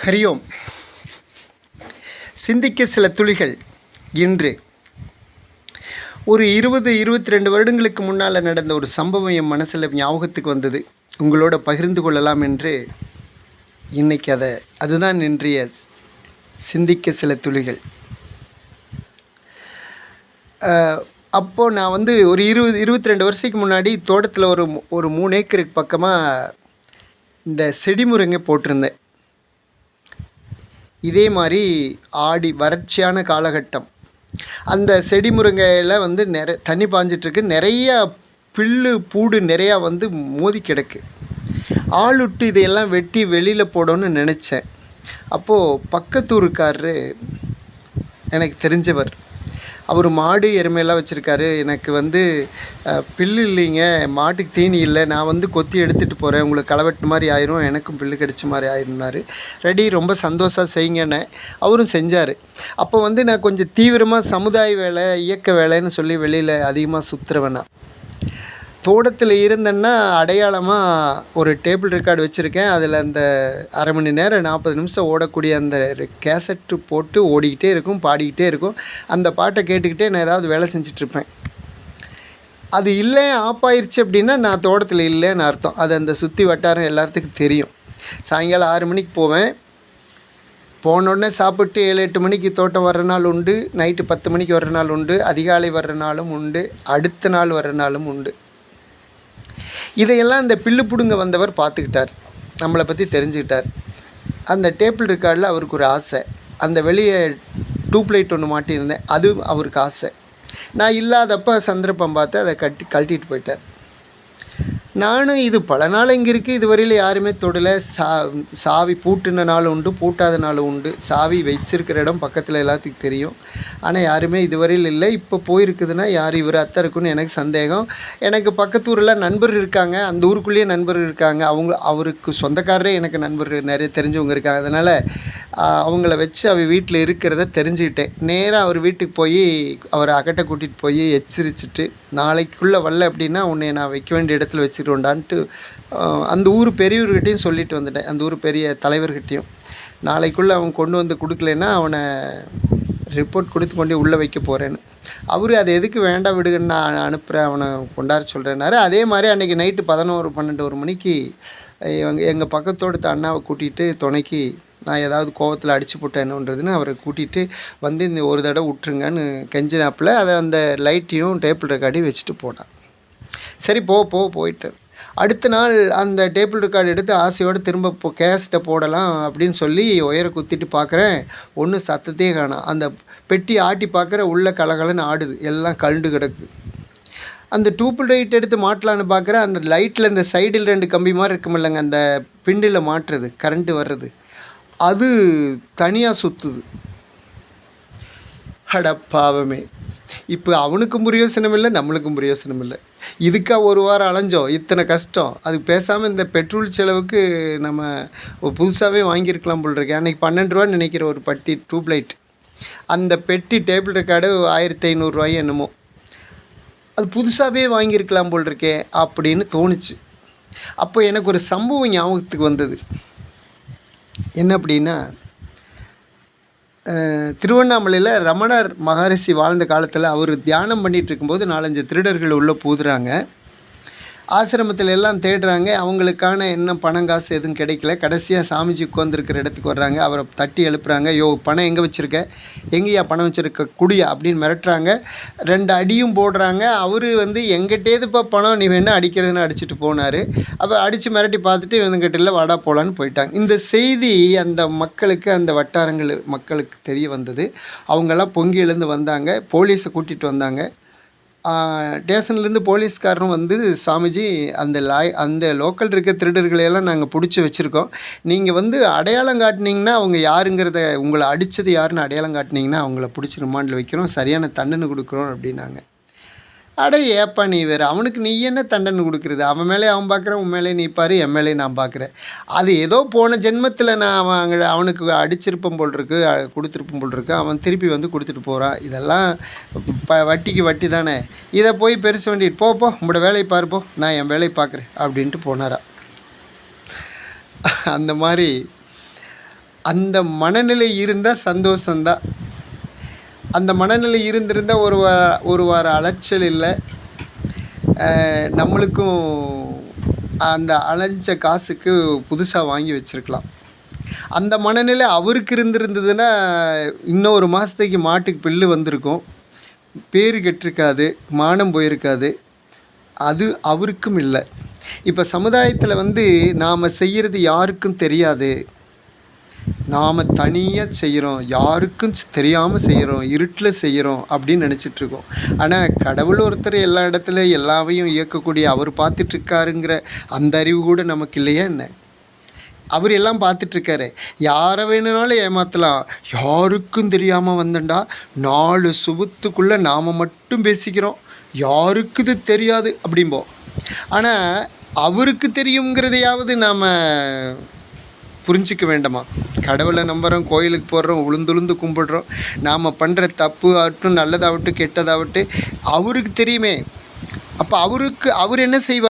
ஹரியோம். சிந்திக்க சில துளிகள். இன்று ஒரு 22 வருடங்களுக்கு முன்னால் நடந்த ஒரு சம்பவம் என் மனசில் ஞாபகத்துக்கு வந்தது. உங்களோட பகிர்ந்து கொள்ளலாம் என்று இன்றைக்கி அதுதான் இன்றைய சிந்திக்க சில துளிகள். அப்போது நான் ஒரு 22 வருஷத்துக்கு முன்னாடி தோட்டத்தில் ஒரு 3 ஏக்கருக்கு பக்கமாக இந்த செடி முருங்கை போட்டிருந்தேன். இதே மாதிரி வறட்சியான காலகட்டம். அந்த செடி முருங்கையில் தண்ணி பாஞ்சிட்ருக்கு. நிறையா புல்லு பூடு நிறையா மோதி கிடக்கு. ஆளுட்டு இதையெல்லாம் வெட்டி வெளியில் போடணும்னு நினச்சேன். அப்போது பக்கத்தூருக்காரரு எனக்கு தெரிஞ்சவர். அவர் மாடு எருமையெல்லாம் வச்சுருக்காரு. எனக்கு புல்லு இல்லைங்க, மாட்டுக்கு தீனி இல்லை, நான் கொத்தி எடுத்துகிட்டு போகிறேன், உங்களுக்கு களவெட்டு மாதிரி ஆயிரும், எனக்கும் புல்லு கிடச்ச மாதிரி ஆயிரும்னாரு. ரெடி, ரொம்ப சந்தோஷம், செய்யுங்கன்னு அவரும் செஞ்சார். அப்போ நான் கொஞ்சம் தீவிரமாக சமுதாய வேலை, இயக்க வேலைன்னு சொல்லி வெளியில் அதிகமாக சுற்றுறவேண்ணா. தோட்டத்தில் இருந்தேன்னா அடையாளமாக ஒரு டேபிள் ரெக்கார்டு வச்சுருக்கேன். அதில் அந்த அரை மணி நேரம் 40 நிமிஷம் ஓடக்கூடிய அந்த கேசட்டு போட்டு ஓடிக்கிட்டே இருக்கும், பாடிக்கிட்டே இருக்கும். அந்த பாட்டை கேட்டுக்கிட்டே நான் ஏதாவது வேலை செஞ்சிட்ருப்பேன். அது இல்லை, ஆஃப் ஆயிடுச்சு அப்படின்னா நான் தோட்டத்தில் இல்லைன்னு அர்த்தம். அது அந்த சுற்றி வட்டாரம் எல்லாத்துக்கும் தெரியும். சாயங்காலம் 6 மணிக்கு போவேன். போனோடனே சாப்பிட்டு 7-8 மணிக்கு தோட்டம் வர்ற நாள் உண்டு, நைட்டு 10 மணிக்கு வர்ற நாள் உண்டு, அதிகாலை வர்ற நாளும் உண்டு, அடுத்த நாள் வர்ற நாளும் உண்டு. இதையெல்லாம் இந்த பில்லு பிடுங்க வந்தவர் பார்த்துக்கிட்டார், நம்மளை பற்றி தெரிஞ்சுக்கிட்டார். அந்த டேபிள் ரெக்கார்டில் அவருக்கு ஒரு ஆசை. அந்த வெளியே டியூப்லைட் ஒன்று மாட்டியிருந்தேன், அது அவருக்கு ஆசை. நான் இல்லாதப்போ சந்தர்ப்பம் பார்த்து அதை கழட்டிட்டு போயிட்டார். நானும் இது பல நாள் இங்கே இருக்குது, இதுவரையில் யாருமே தொடலை. சாவி பூட்டின நாள் உண்டு, பூட்டாத நாள் உண்டு. சாவி வச்சிருக்கிற இடம் பக்கத்தில் எல்லாத்துக்கும் தெரியும். ஆனால் யாருமே இதுவரையில் இல்லை. இப்போ போயிருக்குதுன்னா யார் இவர் அத்தை இருக்குன்னு எனக்கு சந்தேகம். எனக்கு பக்கத்தூரில் நண்பர் இருக்காங்க, அந்த ஊருக்குள்ளேயே நண்பர் இருக்காங்க. அவருக்கு சொந்தக்காரரே எனக்கு நண்பர் நிறைய தெரிஞ்சவங்க இருக்காங்க. அதனால் அவங்கள வச்சு அவர் வீட்டில் இருக்கிறத தெரிஞ்சுக்கிட்டேன். நேராக அவர் வீட்டுக்கு போய் அவரை அகட்டை கூட்டிகிட்டு போய் எச்சரிச்சுட்டு, நாளைக்குள்ளே வரல அப்படின்னா உன்னை நான் வைக்க வேண்டிய இடத்துல வச்சுக்கிட்டோண்டான்ட்டு அந்த ஊர் பெரியவர்கிட்டையும் சொல்லிட்டு வந்துட்டேன். அந்த ஊர் பெரிய தலைவர்கிட்டையும் நாளைக்குள்ளே அவன் கொண்டு கொடுக்கலன்னா அவனை ரிப்போர்ட் கொடுத்து கொண்டு உள்ளே வைக்க போகிறேன்னு. அவர் அது எதுக்கு வேண்டாம் விடுங்கன்னு நான் அனுப்புகிறேன், அவனை கொண்டாட சொல்கிறேன்னாரு. அதே மாதிரி அன்றைக்கி நைட்டு 11-12 மணிக்கு எங்கள் பக்கத்தோடு அண்ணாவை கூட்டிகிட்டு துணைக்கு நான் ஏதாவது கோவத்தில் அடித்து போட்டேன்னுன்றதுன்னு அவரை கூட்டிகிட்டு இந்த ஒரு தடவை விட்டுருங்கன்னு கெஞ்சினாப்பில் அதை அந்த லைட்டையும் டேபிள் ரெக்கார்டையும் வச்சுட்டு போனான். சரி போயிட்டு அடுத்த நாள் அந்த டேபிள் ரெக்கார்டு எடுத்து ஆசையோடு திரும்ப கேஸ்ட்டை போடலாம் அப்படின்னு சொல்லி ஒயரை குத்திட்டு பார்க்குறேன், ஒன்றும் சத்தத்தையே காணோம். அந்த பெட்டி ஆட்டி பார்க்குற உள்ள கலகலன்னு ஆடுது, எல்லாம் கழுண்டு கிடக்கு. அந்த டியூபிள் லைட் எடுத்து மாட்டலான்னு பார்க்குறேன், அந்த லைட்டில் இந்த சைடில் 2 கம்பி மாதிரி இருக்குமில்லங்க, அந்த பிண்டில் மாட்டுறது, கரண்ட்டு வர்றது, அது தனியாக சுற்றுது. அடப்பாவமே, இப்போ அவனுக்கும் பிரயோசனம் இல்லை, நம்மளுக்கும் பிரயோசனம் இல்லை. இதுக்கா ஒரு வாரம் அலைஞ்சோம், இத்தனை கஷ்டம். அதுக்கு பேசாமல் இந்த பெட்ரோல் செலவுக்கு நம்ம புதுசாகவே வாங்கியிருக்கலாம் போல் இருக்கு. அன்றைக்கி 12 ரூபான்னு நினைக்கிற ஒரு பட்டி டியூப்லைட். அந்த பெட்டி டேபிள் ரெக்கார்டு 1500 ரூபாய் என்னமோ. அது புதுசாகவே வாங்கியிருக்கலாம் போல் இருக்கே அப்படின்னு தோணுச்சு. அப்போ எனக்கு ஒரு சம்பவம் ஞாபகத்துக்கு வந்தது. என்ன அப்படின்னா, திருவண்ணாமலையில் ரமணர் மகரிஷி வாழ்ந்த காலத்தில் அவர் தியானம் பண்ணிகிட்டு இருக்கும்போது 4-5 திருடர்கள் உள்ளே பூதுறாங்க. ஆசிரமத்தில் எல்லாம் தேடுறாங்க. அவங்களுக்கான என்ன பணம் காசு எதுவும் கிடைக்கல. கடைசியாக சாமிஜி உட்காந்துருக்கிற இடத்துக்கு வர்றாங்க. அவரை தட்டி எழுப்புறாங்க. பணம் எங்கே வச்சுருக்க, எங்கேயா பணம் வச்சுருக்க, குடியா அப்படின்னு மிரட்டுறாங்க. 2 அடியும் போடுறாங்க. அவர் எங்கிட்டேதுப்பா பணம், நீ வேணா அடிக்கிறதுன்னு அடிச்சுட்டு போனார். அப்போ அடித்து மிரட்டி பார்த்துட்டு இவங்ககிட்ட இல்லை, வாடா போகலான்னு போயிட்டாங்க. இந்த செய்தி அந்த மக்களுக்கு, அந்த வட்டாரங்கள் மக்களுக்கு தெரிய வந்தது. அவங்கெல்லாம் பொங்கி எழுந்து வந்தாங்க, போலீஸை கூட்டிகிட்டு வந்தாங்க. ஸ்டேஷன்லேருந்து போலீஸ்காரரும் சாமிஜி அந்த லோக்கல் இருக்க திருடர்களையெல்லாம் நாங்கள் பிடிச்சி வச்சுருக்கோம், நீங்கள் அடையாளம் காட்டினீங்கன்னா அவங்க யாருங்கிறத, உங்களை அடித்தது யாருன்னு அடையாளம் காட்டினீங்கன்னா அவங்கள பிடிச்சி ரிமாண்டில் வைக்கிறோம், சரியான தண்டனை கொடுக்குறோம் அப்படின்னாங்க. ஏப்பா நீ வேறு, அவனுக்கு நீ என்ன தண்டனை கொடுக்குறது, அவன் மேலே அவன் பார்க்குறேன், உன் மேலே நீ பாரு, என் மேலே நான் பார்க்குறேன். அது ஏதோ போன ஜென்மத்தில் நான் அவனுக்கு அடிச்சிருப்பம் போல் இருக்கு, கொடுத்துருப்பம் போல் இருக்கு, அவன் திருப்பி கொடுத்துட்டு போகிறான். இதெல்லாம் வட்டிக்கு வட்டி தானே, இதை போய் பெருசு வேண்டிட்டு போ உங்களோட வேலையை பாருப்போ, நான் என் வேலையை பார்க்குறேன் அப்படின்ட்டு போனாரா. அந்த மாதிரி அந்த மனநிலை இருந்தால் சந்தோஷந்தான். அந்த மனநிலை இருந்திருந்தால் ஒரு வார அலைச்சல் இல்லை. நம்மளுக்கும் அந்த அலைஞ்ச காசுக்கு புதுசாக வாங்கி வச்சுருக்கலாம். அந்த மனநிலை அவருக்கு இருந்திருந்ததுன்னா இன்னும் ஒரு மாதத்துக்கு மாட்டுக்கு பில்லு வந்திருக்கும், பேர் கெட்டிருக்காது, மானம் போயிருக்காது. அது அவருக்கும் இல்லை. இப்போ சமுதாயத்தில் நாம் செய்கிறது யாருக்கும் தெரியாது, நாம் தனியாக செய்கிறோம், யாருக்கும் தெரியாமல் செய்கிறோம், இருட்டில் செய்கிறோம் அப்படின்னு நினச்சிட்ருக்கோம். ஆனால் கடவுள் ஒருத்தர் எல்லா இடத்துலையும் எல்லாவையும் இயக்கக்கூடிய அவர் பார்த்துட்ருக்காருங்கிற அந்த அறிவு கூட நமக்கு இல்லையா என்ன? அவர் எல்லாம் பார்த்துட்ருக்காரு. யாரை வேணுனாலும் ஏமாற்றலாம். யாருக்கும் தெரியாமல் வந்தண்டா 4 சுபத்துக்குள்ளே நாம் மட்டும் பேசிக்கிறோம், யாருக்கு இது தெரியாது அப்படிம்போம். ஆனால் அவருக்கு தெரியுங்கிறதையாவது நாம் புரிஞ்சிக்க வேண்டாமா? கடவுளை நம்புகிறோம், கோயிலுக்கு போடுறோம், உளுந்துளுந்து கும்பிடுறோம், நாம் பண்ணுற தப்பு ஆகட்டும், நல்லதாகட்டும், கெட்டதாகட்டும் அவருக்கு தெரியுமே. அப்போ அவர் என்ன செய்வார்?